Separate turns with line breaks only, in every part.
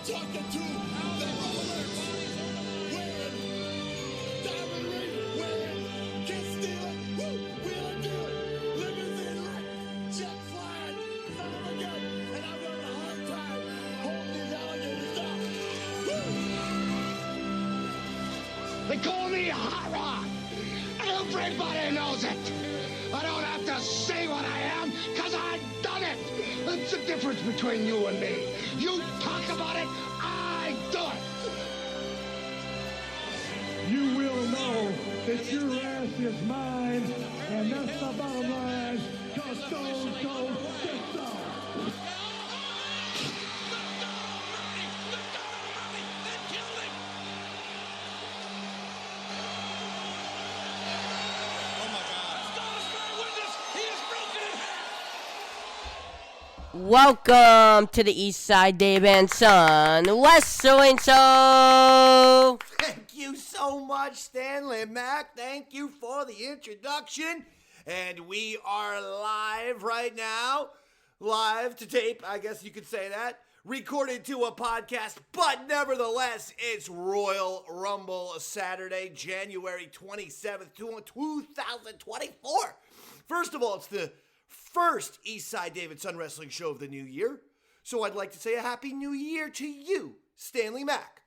talking to the owners. Win. Diamond ring. Win. Get stealing. Woo. Wheel and deal it. Limousine wreck. Jet flying. Son of a gun. And I'm having a hard time holding these alligators down. Woo. They call me Hot Rod. Everybody knows it. I don't have to say what I am, because I've done it. That's the difference between you and me. You talk about it, I do it.
You will know that your ass is mine, and that's the bottom line. Cause Stone Cold said so.
Welcome to the East Side Dave and Son Wrestling Show.
Thank you so much, Stanley. Mac, thank you for the introduction. And we are live right now. Live to tape, I guess you could say that. Recorded to a podcast, but nevertheless, it's Royal Rumble Saturday, January 27th, 2024. First of all, it's the first Eastside David Son Wrestling show of the new year. So I'd like to say a happy new year to you, Stanley Mac.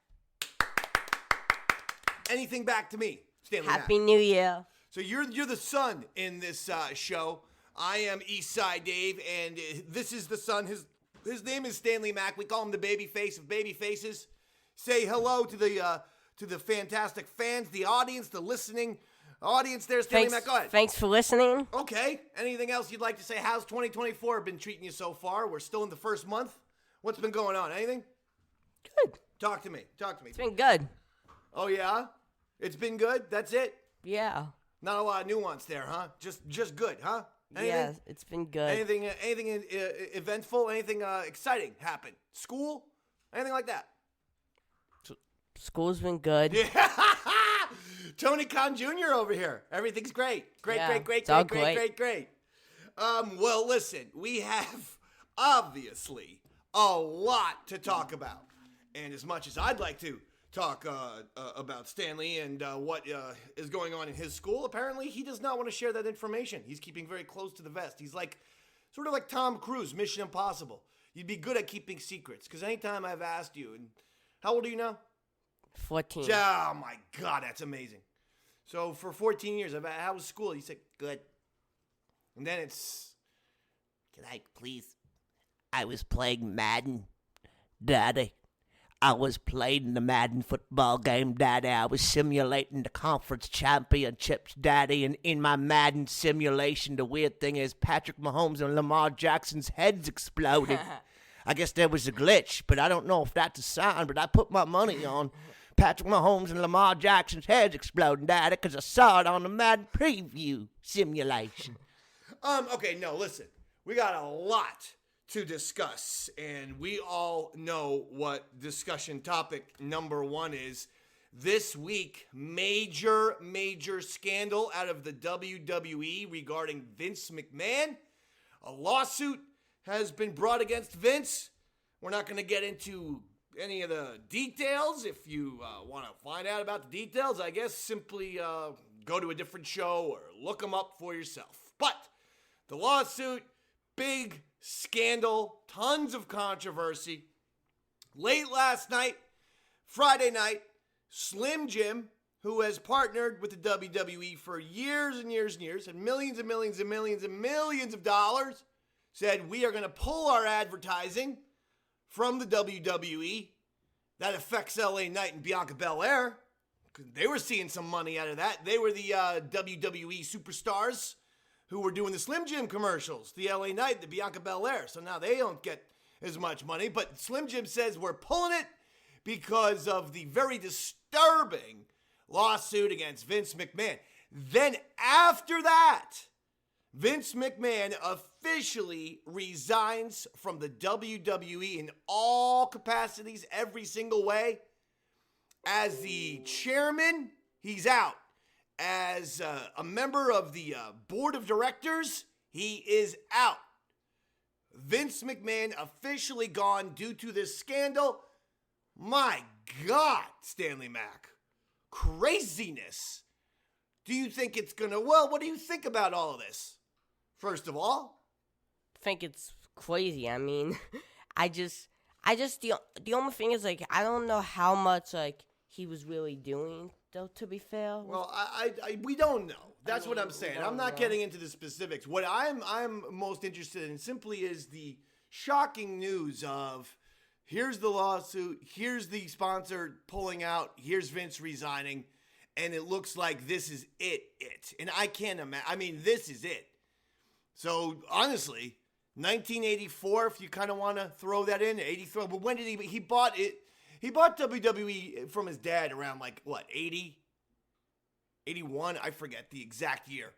Anything back to me, Stanley
Happy
Mac.
New Year.
So you're the son in this show. I am Eastside Dave, and this is the son. His name is Stanley Mac. We call him the baby face of baby faces. Say hello to the fantastic fans, the audience, the listening audience there, Stanley Mac. Go ahead.
Thanks for listening.
Okay. Anything else you'd like to say? How's 2024 been treating you so far? We're still in the first month. What's been going on? Anything?
Good.
Talk to me.
It's been good.
Oh, yeah? It's been good? That's it?
Yeah.
Not a lot of nuance there, huh? Just good, huh? Anything?
Yeah, it's been good.
Anything eventful? Anything exciting happen? School? Anything like that?
School's been good.
Yeah. Tony Khan Jr. over here. Everything's great. Great. Well, listen, we have obviously a lot to talk about. And as much as I'd like to talk about Stanley and what is going on in his school, apparently he does not want to share that information. He's keeping very close to the vest. He's sort of like Tom Cruise, Mission Impossible. You'd be good at keeping secrets, because anytime I've asked you, and how old are you now?
14.
Oh, my God, that's amazing. So for 14 years, how was school? You said, good. And then it's,
Can I please? I was playing Madden, Daddy. I was playing the Madden football game, Daddy. I was simulating the conference championships, Daddy. And in my Madden simulation, the weird thing is Patrick Mahomes and Lamar Jackson's heads exploded. I guess there was a glitch, but I don't know if that's a sign, but I put my money on Patrick Mahomes and Lamar Jackson's heads exploding, Daddy, because I saw it on the Madden preview simulation.
Okay, no, listen. We got a lot to discuss, and we all know what discussion topic number one is. This week, major scandal out of the WWE regarding Vince McMahon. A lawsuit has been brought against Vince. We're not going to get into any of the details. If you want to find out about the details, I guess simply go to a different show or look them up for yourself. But the lawsuit, big scandal, tons of controversy. Late last night, Friday night, Slim Jim, who has partnered with the WWE for years and years and years, and millions and millions and millions and millions of dollars, said, we are going to pull our advertising from the WWE. That affects LA Knight and Bianca Belair. They were seeing some money out of that. They were the WWE superstars who were doing the Slim Jim commercials, the LA Knight, the Bianca Belair. So now they don't get as much money. But Slim Jim says we're pulling it because of the very disturbing lawsuit against Vince McMahon. Then after that, Vince McMahon officially resigns from the WWE in all capacities, every single way. As the chairman, he's out. As a member of the board of directors, he is out. Vince McMahon officially gone due to this scandal. My God, Stanley Mac. Craziness. Do you think it's gonna, well, what do you think about all of this? First of all?
Think it's crazy. I mean, the only thing is, like, I don't know how much, like, he was really doing, though, to be fair.
Well, we don't know. That's what I'm saying. I'm not getting into the specifics. What I'm most interested in simply is the shocking news of here's the lawsuit, here's the sponsor pulling out, here's Vince resigning, and it looks like this is it. And I can't imagine. I mean, this is it. So, honestly, 1984, if you kind of want to throw that in, 83, but when did he bought it? He bought WWE from his dad around, like, what, 80? 81? I forget the exact year.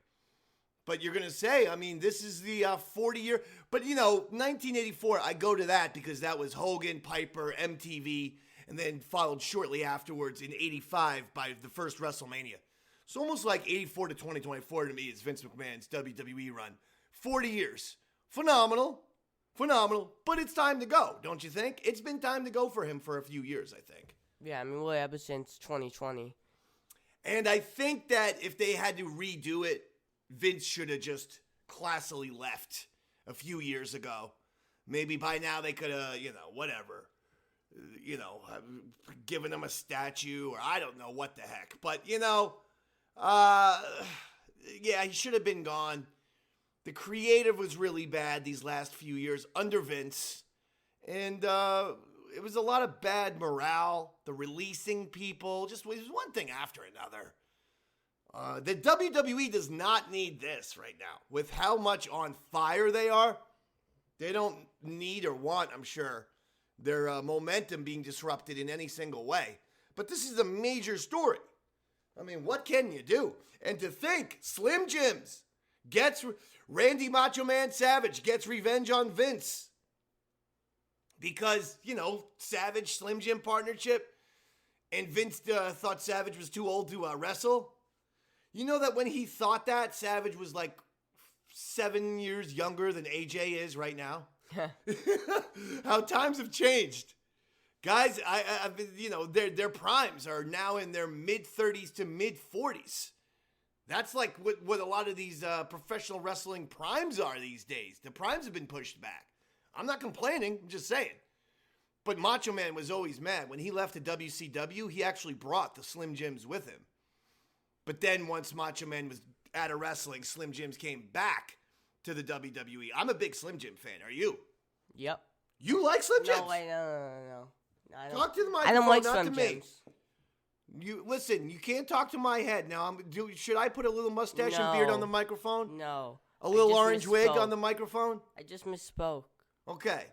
But you're going to say, I mean, this is the 40-year. But, 1984, I go to that because that was Hogan, Piper, MTV, and then followed shortly afterwards in 85 by the first WrestleMania. It's almost like 84 to 2024 to me is Vince McMahon's WWE run. 40 years. Phenomenal. But it's time to go, don't you think? It's been time to go for him for a few years, I think.
Yeah, I mean, really, ever since 2020.
And I think that if they had to redo it, Vince should have just classily left a few years ago. Maybe by now they could have, whatever, given him a statue or I don't know what the heck. But, yeah, he should have been gone. The creative was really bad these last few years under Vince. And it was a lot of bad morale, the releasing people, just was one thing after another. The WWE does not need this right now. With how much on fire they are, they don't need or want, I'm sure, their momentum being disrupted in any single way. But this is a major story. I mean, what can you do? And to think, Slim Jims gets, Randy Macho Man Savage gets revenge on Vince. Because, Savage, Slim Jim partnership, and Vince thought Savage was too old to wrestle. You know that when he thought that, Savage was like 7 years younger than AJ is right now? How times have changed. Guys, their primes are now in their mid-30s to mid-40s. That's like what a lot of these professional wrestling primes are these days. The primes have been pushed back. I'm not complaining, I'm just saying. But Macho Man was always mad. When he left the WCW, he actually brought the Slim Jims with him. But then once Macho Man was out of wrestling, Slim Jims came back to the WWE. I'm a big Slim Jim fan. Are you?
Yep.
You like Slim Jims?
No, wait, no. I don't.
Talk to the microphone,
I don't like
not
Slim
to me.
Jims.
You listen. You can't talk to my head now. Should I put a little mustache and beard on the microphone?
No.
A little
just
orange wig
misspoke.
on the microphone?
I just misspoke.
Okay.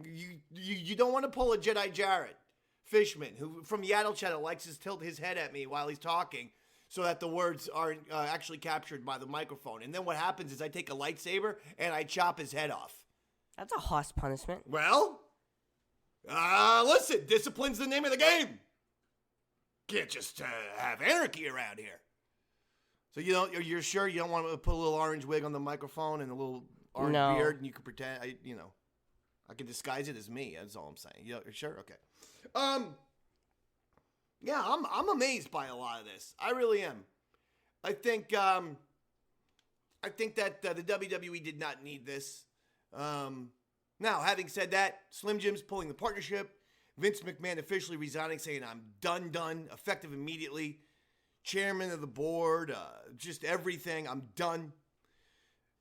You don't want to pull a Jedi Jarrett Fishman, who from Yaddle Cheddar likes to tilt his head at me while he's talking so that the words aren't actually captured by the microphone. And then what happens is I take a lightsaber and I chop his head off.
That's a harsh punishment.
Well, listen, discipline's the name of the game. Can't just have anarchy around here. So you're sure you don't want to put a little orange wig on the microphone and a little orange beard, and you can pretend, I can disguise it as me. That's all I'm saying. You're sure? Okay. Yeah, I'm amazed by a lot of this. I really am. I think that the WWE did not need this. Now, having said that, Slim Jim's pulling the partnership. Vince McMahon officially resigning, saying, I'm done, effective immediately. Chairman of the board, just everything, I'm done.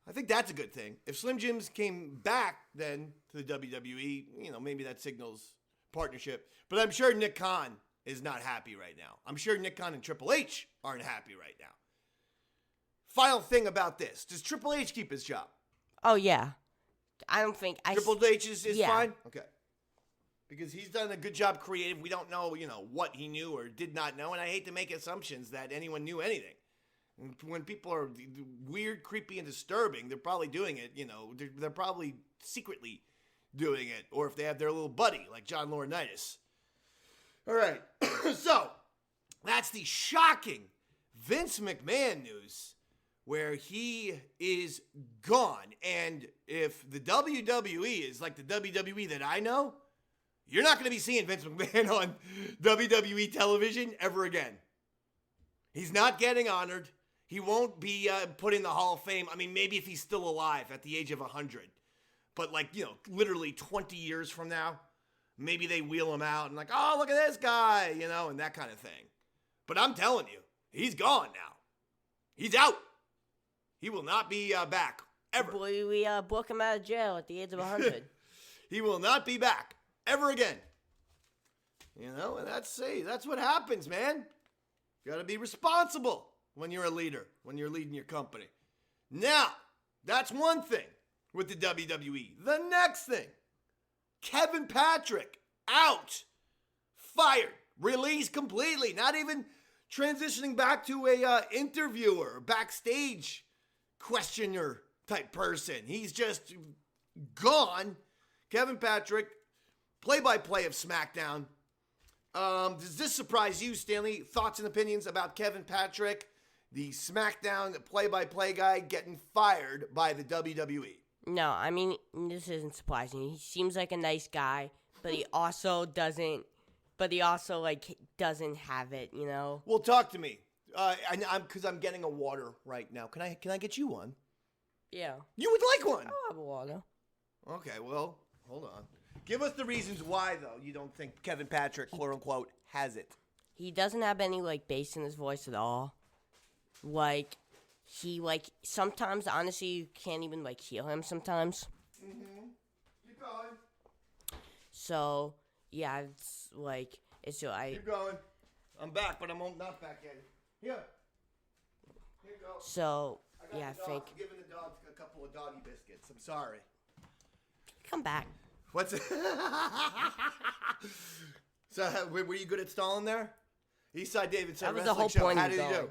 I think that's a good thing. If Slim Jims came back then to the WWE, maybe that signals partnership. But I'm sure Nick Khan is not happy right now. I'm sure Nick Khan and Triple H aren't happy right now. Final thing about this. Does Triple H keep his job?
Oh, yeah. I don't think...
Triple H is
yeah.
fine? Okay. Because he's done a good job creative. We don't know, what he knew or did not know. And I hate to make assumptions that anyone knew anything. When people are weird, creepy, and disturbing, they're probably doing it, they're probably secretly doing it. Or if they have their little buddy, like John Laurinaitis. All right. So, that's the shocking Vince McMahon news where he is gone. And if the WWE is like the WWE that I know, You're not going to be seeing Vince McMahon on WWE television ever again. He's not getting honored. He won't be put in the Hall of Fame. I mean, maybe if he's still alive at the age of 100. But like, literally 20 years from now, maybe they wheel him out and like, oh, look at this guy, and that kind of thing. But I'm telling you, he's gone now. He's out. He will not be back ever.
Boy, we broke him out of jail at the age of 100.
He will not be back ever again. And that's what happens, man. You got to be responsible when you're a leader, when you're leading your company. Now, that's one thing with the WWE. The next thing, Kevin Patrick, out, fired, released completely, not even transitioning back to a interviewer, backstage questioner type person. He's just gone. Kevin Patrick, play-by-play of Smackdown. Does this surprise you, Stanley? Thoughts and opinions about Kevin Patrick, the Smackdown play-by-play guy, getting fired by the WWE?
No, I mean, this isn't surprising. He seems like a nice guy, but he also doesn't have it,
Well, talk to me. Because I'm getting a water right now. Can I get you one?
Yeah.
You would like one?
I'll have a water.
Okay, well, hold on. Give us the reasons why, though, you don't think Kevin Patrick, quote unquote, has it.
He doesn't have any, bass in his voice at all. Sometimes, honestly, you can't even, hear him sometimes.
Mm-hmm. Keep going.
So, yeah, it's,
Keep going. I'm back, but I'm not back yet. Here you go.
So,
I
yeah, I think.
I'm giving the dog a couple of doggy biscuits. I'm sorry.
Come back.
What's it? So, were you good at stalling there? Eastside David said,
That was the
wrestling
whole
show.
point
How
of
did he do?
going.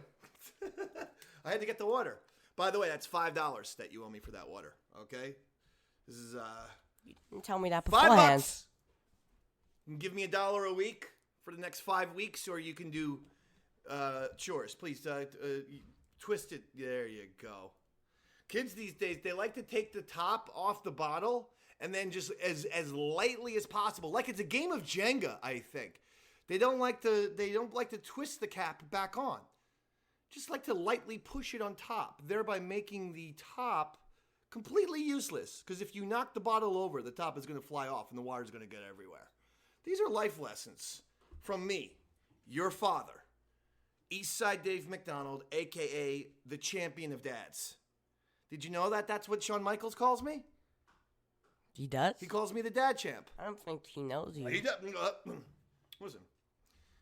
I had to get the water. By the way, that's $5 that you owe me for that water. Okay, this is
You tell me that
$5.
beforehand.
You can give me $1 a week for the next 5 weeks, or you can do chores. Please twist it. There you go. Kids these days, they like to take the top off the bottle and then just as lightly as possible, like it's a game of Jenga. I think they don't like to twist the cap back on. Just like to lightly push it on top, thereby making the top completely useless. Because if you knock the bottle over, the top is going to fly off and the water is going to get everywhere. These are life lessons from me, your father, Eastside Dave McDonald, a.k.a. the champion of dads. Did you know that that's what Shawn Michaels calls me?
He does?
He calls me the dad champ.
I don't think he knows you.
He does. Listen,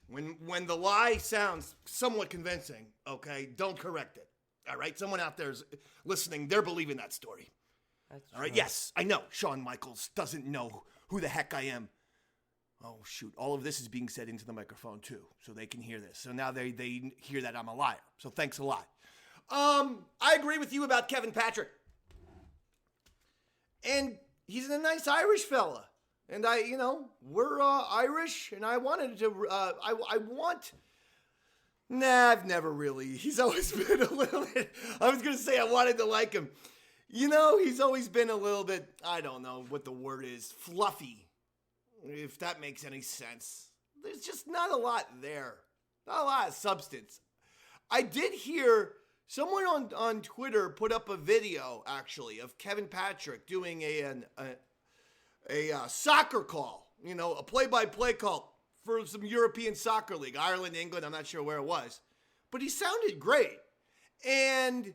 when the lie sounds somewhat convincing, okay, don't correct it. All right? Someone out there's listening. They're believing that story.
That's
All right?
true.
Yes, I know Shawn Michaels doesn't know who the heck I am. Oh, shoot. All of this is being said into the microphone, too, so they can hear this. So now they hear that I'm a liar. So thanks a lot. I agree with you about Kevin Patrick. And he's a nice Irish fella. And we're Irish, and I wanted to, I've never really, he's always been a little bit, I was going to say I wanted to like him. He's always been a little bit, I don't know what the word is, fluffy, if that makes any sense. There's just not a lot there, not a lot of substance. I did hear someone on Twitter put up a video, actually, of Kevin Patrick doing a soccer call, a play-by-play call for some European soccer league, Ireland, England, I'm not sure where it was. But he sounded great. And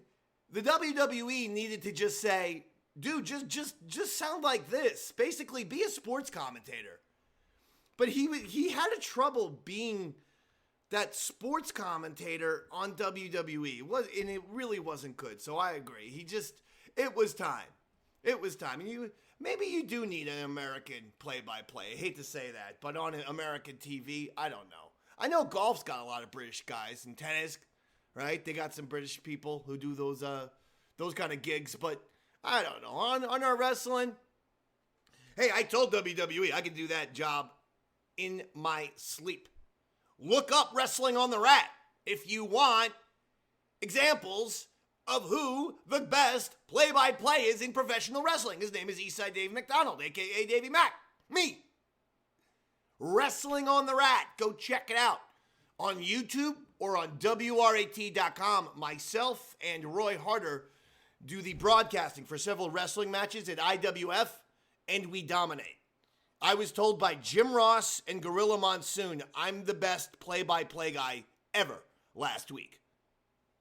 the WWE needed to just say, dude, just sound like this. Basically, be a sports commentator. But he had a trouble being that sports commentator on WWE. And it really wasn't good. So I agree. It was time. It was time. And maybe you do need an American play-by-play. I hate to say that, but on American TV, I don't know. I know golf's got a lot of British guys, and tennis, right? They got some British people who do those kind of gigs, but I don't know. On our wrestling, hey, I told WWE I could do that job in my sleep. Look up Wrestling on the Rat if you want examples of who the best play-by-play is in professional wrestling. His name is Eastside Dave McDonald, a.k.a. Davey Mac. Me. Wrestling on the Rat. Go check it out on YouTube or on WRAT.com. Myself and Roy Harder do the broadcasting for several wrestling matches at IWF, and we dominate. I was told by Jim Ross and Gorilla Monsoon I'm the best play-by-play guy ever last week.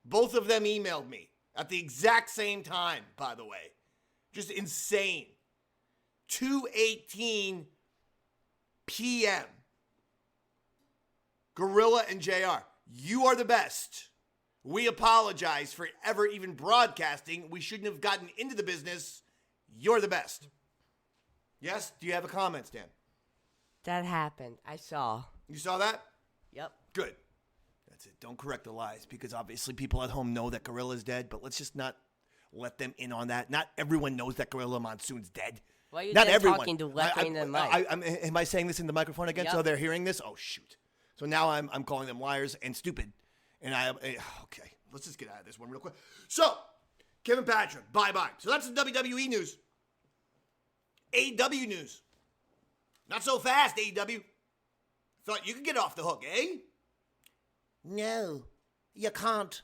Both of them emailed me at the exact same time, by the way. Just insane. 2:18 p.m. Gorilla and JR, you are the best. We apologize for ever even broadcasting. We shouldn't have gotten into the business. You're the best. Yes? Do you have a comment, Stan?
That happened. I saw.
You saw that?
Yep.
Good. That's it. Don't correct the lies, because obviously people at home know that Gorilla's dead, but let's just not let them in on that. Not everyone knows that Gorilla Monsoon's dead.
Why are you
Not
just
everyone.
talking directly into the mic?
Am I saying this in the microphone again?
Yep.
So they're hearing this? Oh, shoot. So now I'm calling them liars and stupid. And okay, let's just get out of this one real quick. So, Kevin Patrick, bye-bye. So that's the WWE news. AEW news. Not so fast, AEW. Thought you could get off the hook, eh?
No, you can't.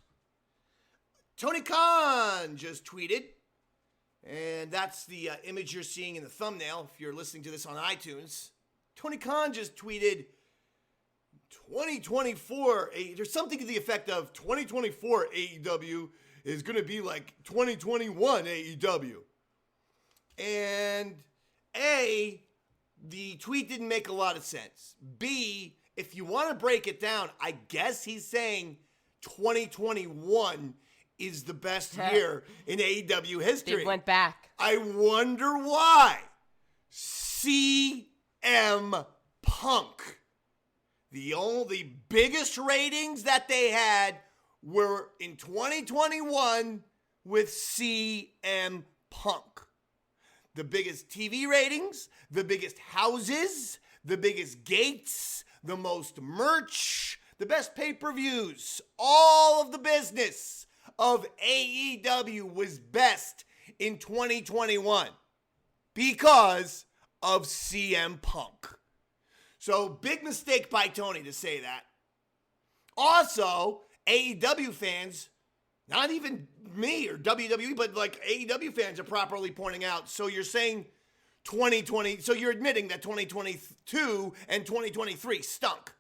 Tony Khan just tweeted, and that's the image you're seeing in the thumbnail if you're listening to this on iTunes. Tony Khan just tweeted 2024, there's something to the effect of 2024 AEW is going to be like 2021 AEW. And A, the tweet didn't make a lot of sense. B, if you want to break it down, I guess he's saying 2021 is the best year in AEW history.
They went back.
I wonder why. CM Punk. The biggest ratings that they had were in 2021 with CM Punk. The biggest TV ratings, the biggest houses, the biggest gates, the most merch, the best pay-per-views, all of the business of AEW was best in 2021 because of CM Punk. So, big mistake by Tony to say that. Also, AEW fans, not even me or WWE, but like AEW fans are properly pointing out. So you're saying 2020, so you're admitting that 2022 and 2023 stunk.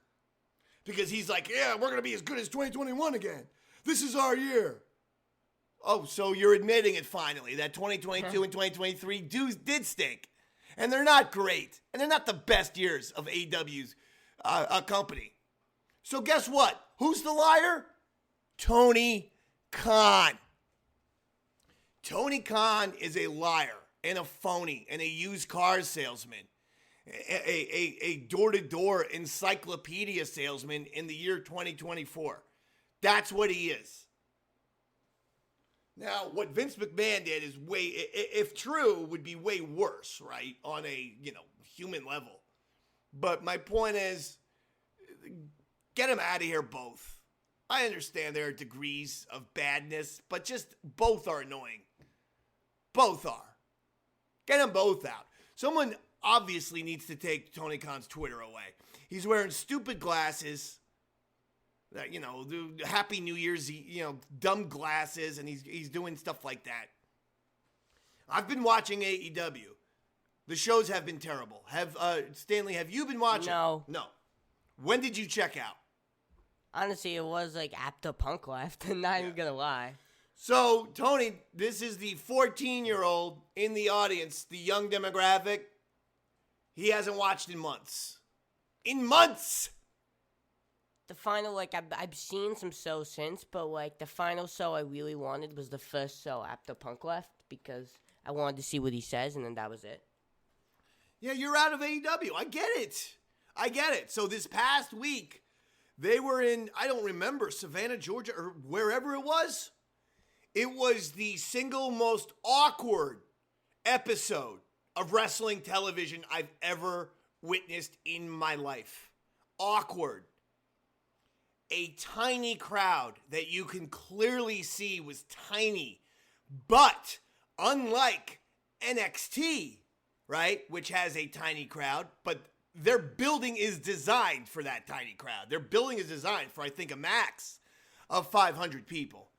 Because he's like, yeah, we're going to be as good as 2021 again. This is our year. Oh, so you're admitting it finally, that 2022 and 2023 did stink. And they're not great. And they're not the best years of AEW's company. So guess what? Who's the liar? Tony Khan. Tony Khan is a liar and a phony and a used car salesman. A door-to-door encyclopedia salesman in the year 2024. That's what he is. Now, what Vince McMahon did is if true, would be way worse, right? On a, human level. But my point is, get him out of here both. I understand there are degrees of badness, but just both are annoying. Both are. Get them both out. Someone obviously needs to take Tony Khan's Twitter away. He's wearing stupid glasses. The Happy New Year's, dumb glasses, and he's doing stuff like that. I've been watching AEW. The shows have been terrible. Stanley, have you been watching?
No.
No. When did you check out?
Honestly, it was like after Punk left. I'm not even gonna lie.
So, Tony, this is the 14-year-old in the audience, the young demographic. He hasn't watched in months. In months!
The final, I've seen some shows since, but, the final show I really wanted was the first show after Punk left, because I wanted to see what he says, and then that was it.
Yeah, you're out of AEW. I get it. So this past week, they were in, I don't remember, Savannah, Georgia, or wherever it was. It was the single most awkward episode of wrestling television I've ever witnessed in my life. Awkward. A tiny crowd that you can clearly see was tiny. But unlike NXT, right, which has a tiny crowd, but their building is designed for that tiny crowd. Their building is designed for, I think, a max of 500 people.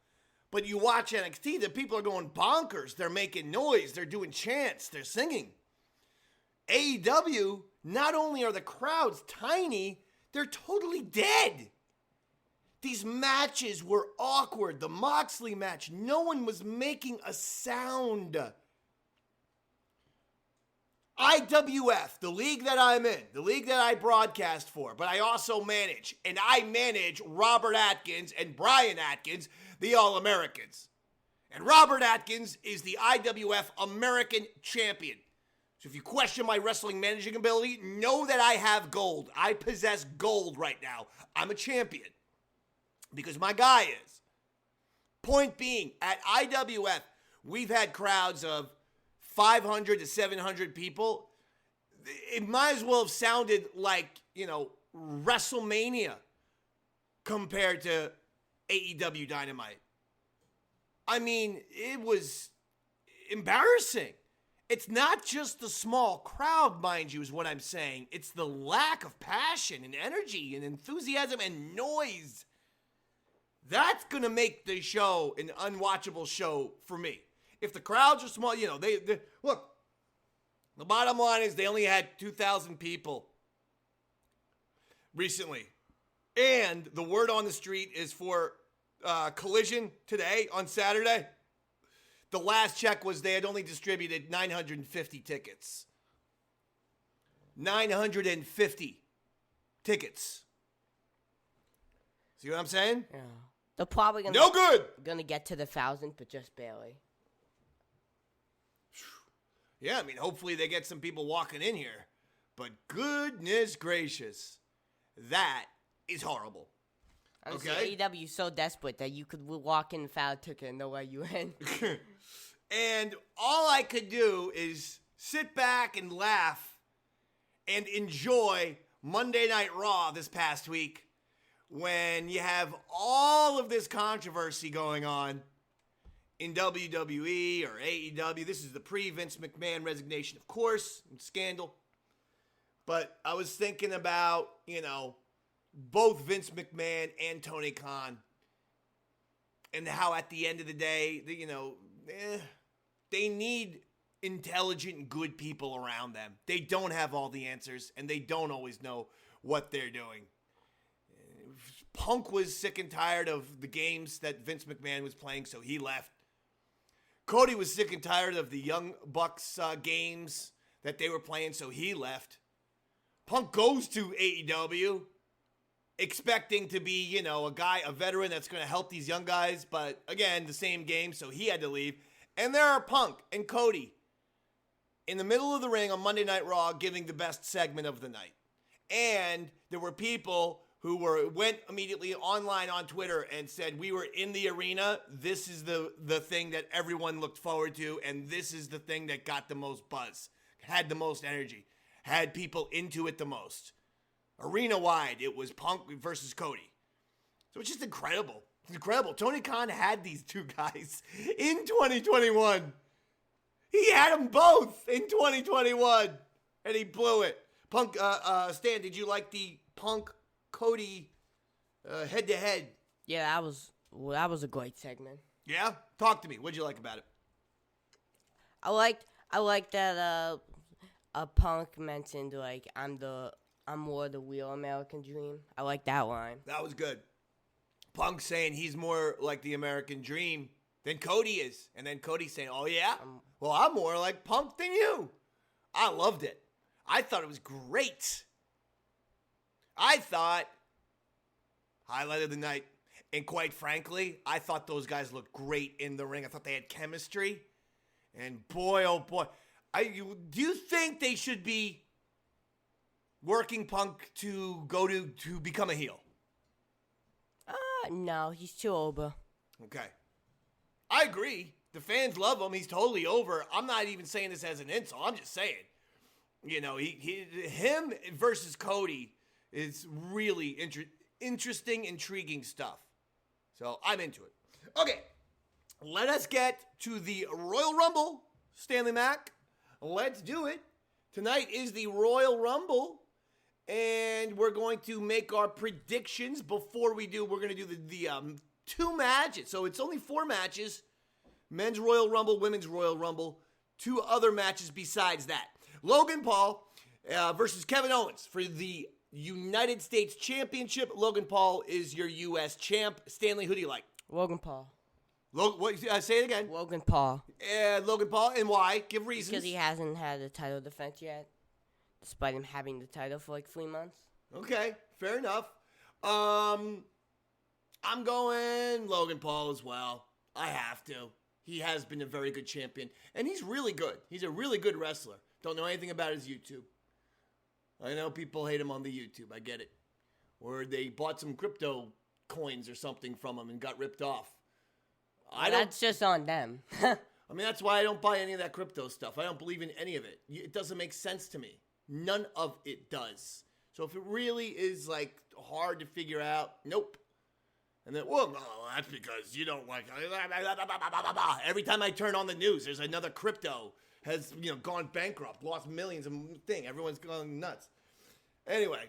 But you watch NXT, the people are going bonkers. They're making noise. They're doing chants. They're singing. AEW, not only are the crowds tiny, they're totally dead. These matches were awkward. The Moxley match, no one was making a sound. IWF, the league that I'm in, the league that I broadcast for, but I also manage, and I manage Robert Atkins and Brian Atkins, the All-Americans. And Robert Atkins is the IWF American Champion. So if you question my wrestling managing ability, know that I have gold. I possess gold right now. I'm a champion. Because my guy is. Point being, at IWF, we've had crowds of 500 to 700 people. It might as well have sounded like, WrestleMania compared to AEW Dynamite. I mean, it was embarrassing. It's not just the small crowd, mind you, is what I'm saying. It's the lack of passion and energy and enthusiasm and noise. That's going to make the show an unwatchable show for me. If the crowds are small, they look, the bottom line is they only had 2,000 people recently. And the word on the street is for Collision today on Saturday. The last check was they had only distributed 950 tickets. 950 tickets. See what I'm saying?
Yeah. They're probably gonna get to the 1,000, but just barely.
Yeah, I mean, hopefully they get some people walking in here. But goodness gracious, that is horrible.
Honestly, AEW is so desperate that you could walk in without a ticket and know where you in.
And all I could do is sit back and laugh and enjoy Monday Night Raw this past week when you have all of this controversy going on in WWE or AEW. This is the pre-Vince McMahon resignation, of course, and scandal. But I was thinking about, both Vince McMahon and Tony Khan and how at the end of the day, they need intelligent, good people around them. They don't have all the answers, and they don't always know what they're doing. Punk was sick and tired of the games that Vince McMahon was playing, so he left. Cody was sick and tired of the Young Bucks games that they were playing, so he left. Punk goes to AEW, expecting to be, a veteran that's going to help these young guys, but again, the same game, so he had to leave. And there are Punk and Cody in the middle of the ring on Monday Night Raw giving the best segment of the night. And there were people who went immediately online on Twitter and said, we were in the arena. This is the thing that everyone looked forward to, and this is the thing that got the most buzz, had the most energy, had people into it the most. Arena-wide, it was Punk versus Cody. So it's just incredible. It's incredible. Tony Khan had these two guys in 2021. He had them both in 2021, and he blew it. Punk, Stan, did you like the Punk-Cody head-to-head?
Yeah, that was a great segment.
Yeah? Talk to me. What'd you like about it?
I liked that Punk mentioned, I'm more the real American dream. I like that line.
That was good. Punk saying he's more like the American dream than Cody is. And then Cody saying, oh yeah? Well, I'm more like Punk than you. I loved it. I thought it was great. I thought highlight of the night. And quite frankly, I thought those guys looked great in the ring. I thought they had chemistry. And boy, oh boy. Do you think they should be working Punk to go to become a heel?
No, he's too over.
Okay. I agree. The fans love him. He's totally over. I'm not even saying this as an insult. I'm just saying, him versus Cody is really interesting, intriguing stuff. So I'm into it. Okay. Let us get to the Royal Rumble, Stanley Mac. Let's do it. Tonight is the Royal Rumble. And we're going to make our predictions. Before we do, we're going to do the 2 matches. So it's only 4 matches. Men's Royal Rumble, Women's Royal Rumble. 2 other matches besides that. Logan Paul versus Kevin Owens for the United States Championship. Logan Paul is your U.S. champ. Stanley, who do you like?
Logan Paul.
Say it again.
Logan Paul.
Logan Paul, and why? Give reasons.
Because he hasn't had a title defense yet, despite him having the title for like 3 months.
Okay, fair enough. I'm going Logan Paul as well. I have to. He has been a very good champion, and he's really good. He's a really good wrestler. Don't know anything about his YouTube. I know people hate him on the YouTube. I get it. Or they bought some crypto coins or something from him and got ripped off.
That's just on them.
I mean, that's why I don't buy any of that crypto stuff. I don't believe in any of it. It doesn't make sense to me. None of it does. So if it really is, like, hard to figure out, nope. And then, well, no, that's because you don't like... Every time I turn on the news, there's another crypto has, gone bankrupt, lost millions of thing. Everyone's going nuts. Anyway,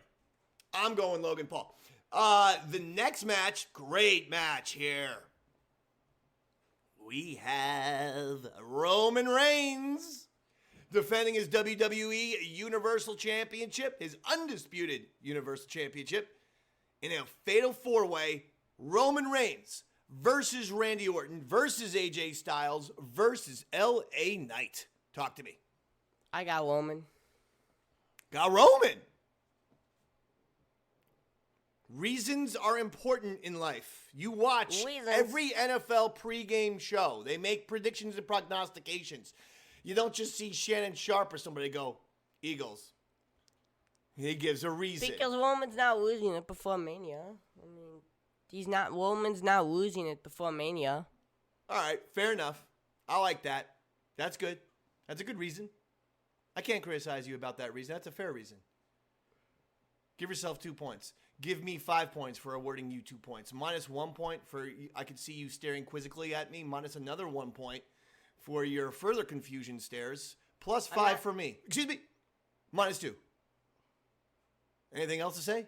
I'm going Logan Paul. The next match, great match here. We have Roman Reigns defending his WWE Universal Championship, his undisputed Universal Championship, in a fatal 4-way. Roman Reigns versus Randy Orton versus AJ Styles versus LA Knight. Talk to me.
I got Roman.
Got Roman. Reasons are important in life. You watch every NFL pregame show. They make predictions and prognostications. You don't just see Shannon Sharp or somebody go, Eagles. He gives a reason.
Because Roman's not losing it before Mania. I mean, Roman's not losing it before Mania.
All right, fair enough. I like that. That's good. That's a good reason. I can't criticize you about that reason. That's a fair reason. Give yourself 2 points. Give me 5 points for awarding you 2 points. Minus 1 point for I could see you staring quizzically at me. Minus another 1 point for your further confusion stares. Plus 5 for me. Excuse me. Minus 2. Anything else to say?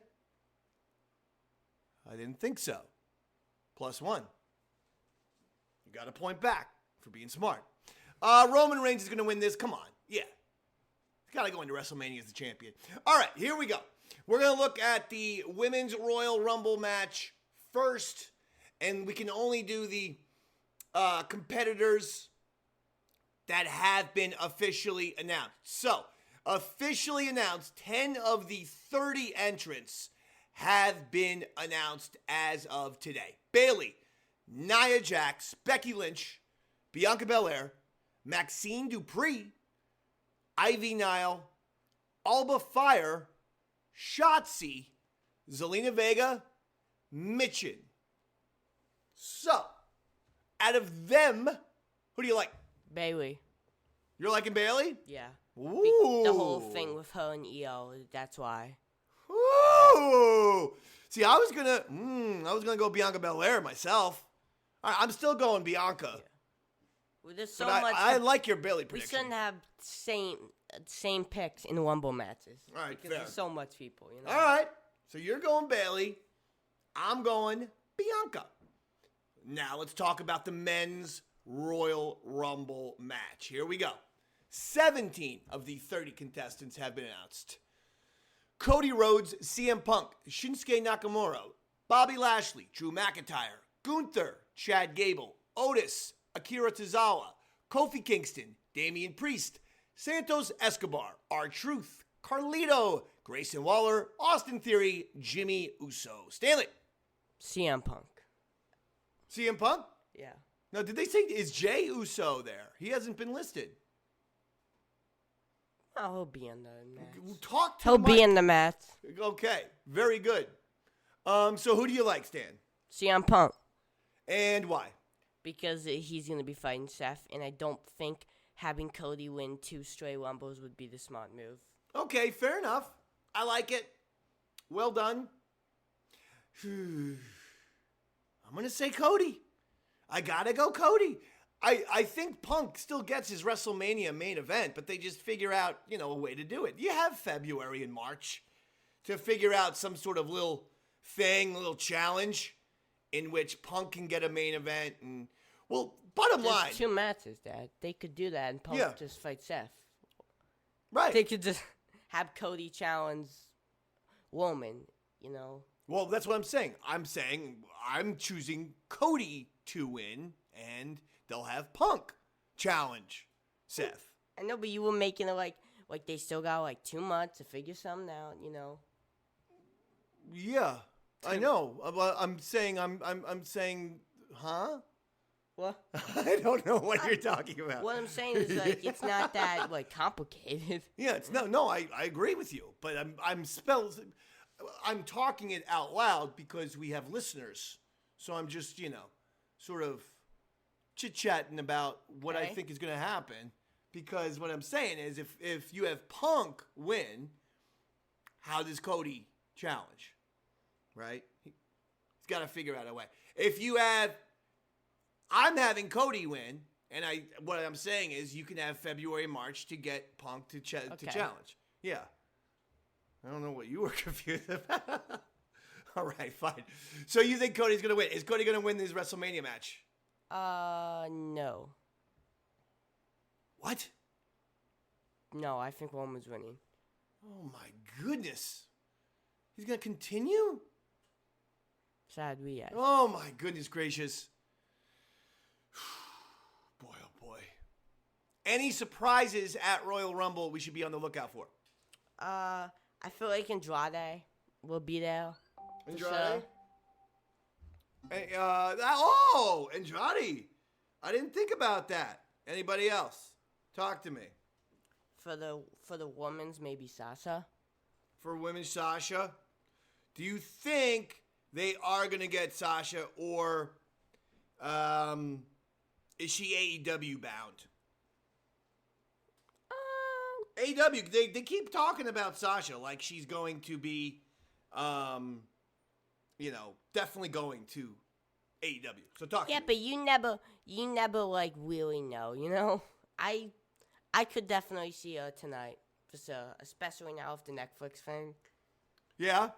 I didn't think so. Plus 1. You got a point back for being smart. Roman Reigns is going to win this. Come on. Yeah. He's got to go into WrestleMania as the champion. All right, here we go. We're going to look at the Women's Royal Rumble match first. And we can only do the competitors that have been officially announced. So, officially announced, 10 of the 30 entrants have been announced as of today. Bayley, Nia Jax, Becky Lynch, Bianca Belair, Maxine Dupree, Ivy Nile, Alba Fire, Shotzi, Zelina Vega, Mitchin. So, out of them, who do you like?
Bayley.
You're liking Bayley?
Yeah.
Ooh.
The whole thing with her and EO, that's why.
Ooh. See, I was gonna go Bianca Belair myself. All right, I'm still going Bianca.
Yeah. Well, there's so
but
much.
I like your Bayley
We
prediction.
shouldn't have same picks in Rumble matches.
All right,
because
fair.
there's so much people, you know.
All right, so you're going Bayley. I'm going Bianca. Now let's talk about the men's Royal Rumble match. Here we go. 17 of the 30 contestants have been announced. Cody Rhodes, CM Punk, Shinsuke Nakamura, Bobby Lashley, Drew McIntyre, Gunther, Chad Gable, Otis, Akira Tozawa, Kofi Kingston, Damian Priest, Santos Escobar, R-Truth, Carlito, Grayson Waller, Austin Theory, Jimmy Uso. Stanley.
CM Punk.
CM Punk?
Yeah.
Now, did they say, is Jay Uso there? He hasn't been listed.
Oh, he'll be in the match.
Talk to
He'll
the
be
mic.
in the match.
Okay, very good. So who do you like, Stan?
CM Punk.
And why?
Because he's going to be fighting Seth, and I don't think having Cody win 2 straight Rumbles would be the smart move.
Okay, fair enough. I like it. Well done. I'm going to say Cody. I got to go Cody. I think Punk still gets his WrestleMania main event, but they just figure out, a way to do it. You have February and March to figure out some sort of little thing, little challenge in which Punk can get a main event. And, well, bottom line.
There's 2 matches, Dad. They could do that and Punk just fight Seth.
Right.
They could just have Cody challenge Woman, you know.
Well, that's what I'm saying. I'm choosing Cody to win, and they'll have Punk challenge Seth.
I know, but you were making it like they still got like 2 months to figure something out, you know.
Yeah, I know. I'm saying, huh?
What?
I don't know what you're talking about.
What I'm saying is like it's not that like complicated.
Yeah, it's no. I agree with you, but I'm talking it out loud because we have listeners. So I'm just, sort of chit-chatting about what I think is going to happen. Because what I'm saying is if you have Punk win, how does Cody challenge? Right? He's got to figure out a way. If you have, I'm having Cody win, and what I'm saying is you can have February, March to get Punk to challenge. Yeah. I don't know what you were confused about. All right, fine. So you think Cody's going to win. Is Cody going to win this WrestleMania match?
No.
What?
No, I think Roman's winning.
Oh, my goodness. He's going to continue?
Sadly, yes.
Oh, my goodness gracious. Boy, oh, boy. Any surprises at Royal Rumble we should be on the lookout for?
I feel like Andrade will be there.
Andrade? Hey, Andrade. I didn't think about that. Anybody else? Talk to me.
For the women's, maybe Sasha.
For women's, Sasha. Do you think they are going to get Sasha, or is she AEW bound? AEW, they keep talking about Sasha like she's going to be, definitely going to AEW. So talk.
Yeah,
to me.
but you never like really know, you know. I could definitely see her tonight, just especially now with the Netflix thing.
Yeah.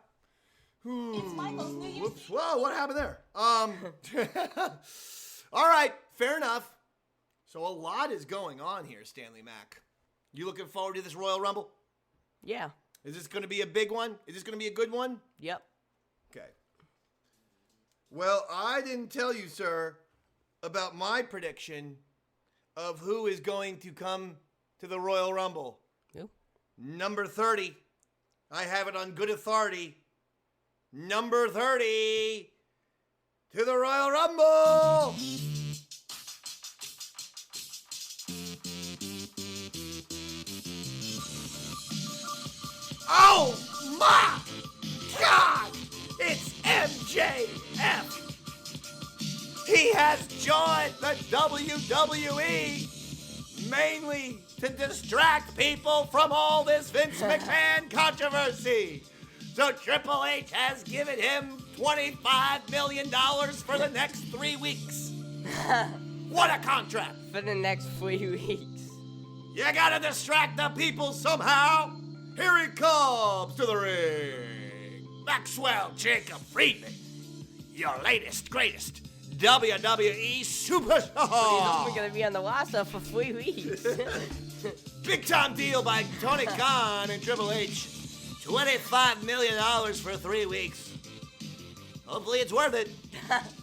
It's Michael's New Year's.
Whoops. Whoa, what happened there? All right, fair enough. So a lot is going on here, Stanley Mac. You looking forward to this Royal Rumble?
Yeah.
Is this going to be a big one? Is this going to be a good one?
Yep.
Okay. Well, I didn't tell you, sir, about my prediction of who is going to come to the Royal Rumble.
Who?
Number 30. I have it on good authority. Number 30 to the Royal Rumble. Oh my God! It's MJF. He has joined the WWE mainly to distract people from all this Vince McMahon controversy. So Triple H has given him $25 million for the next 3 weeks. What a contract!
For the next 3 weeks.
You gotta distract the people somehow. Here he comes to the ring. Maxwell Jacob Friedman, your latest, greatest WWE superstar.
He's only going to be on the roster for 3 weeks.
Big time deal by Tony Khan and Triple H. $25 million for 3 weeks. Hopefully it's worth it.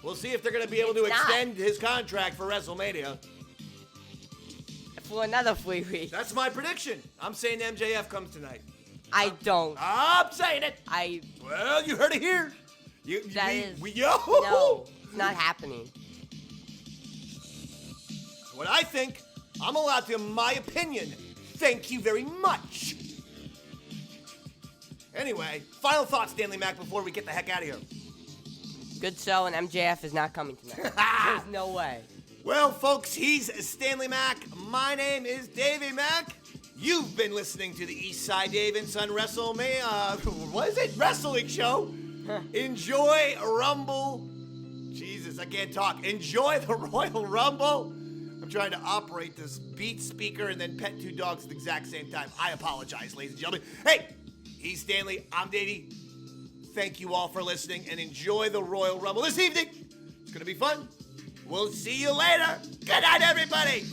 We'll see if they're going to be able to extend his contract for WrestleMania.
For another 3 weeks.
That's my prediction. I'm saying MJF comes tonight.
I don't.
I'm saying it. Well, you heard it here. No,
it's not happening.
What I think, I'm allowed to give my opinion. Thank you very much. Anyway, final thoughts, Stanley Mac, before we get the heck out of here.
Good show, and MJF is not coming tonight. There's no way.
Well, folks, he's Stanley Mac. My name is Davey Mac. You've been listening to the Eastside Dave and Son Wrestling Show. Enjoy Rumble. Jesus, I can't talk. Enjoy the Royal Rumble. I'm trying to operate this beat speaker and then pet 2 dogs at the exact same time. I apologize, ladies and gentlemen. Hey, He's Stanley. I'm Davey. Thank you all for listening and enjoy the Royal Rumble this evening. It's going to be fun. We'll see you later. Good night, everybody.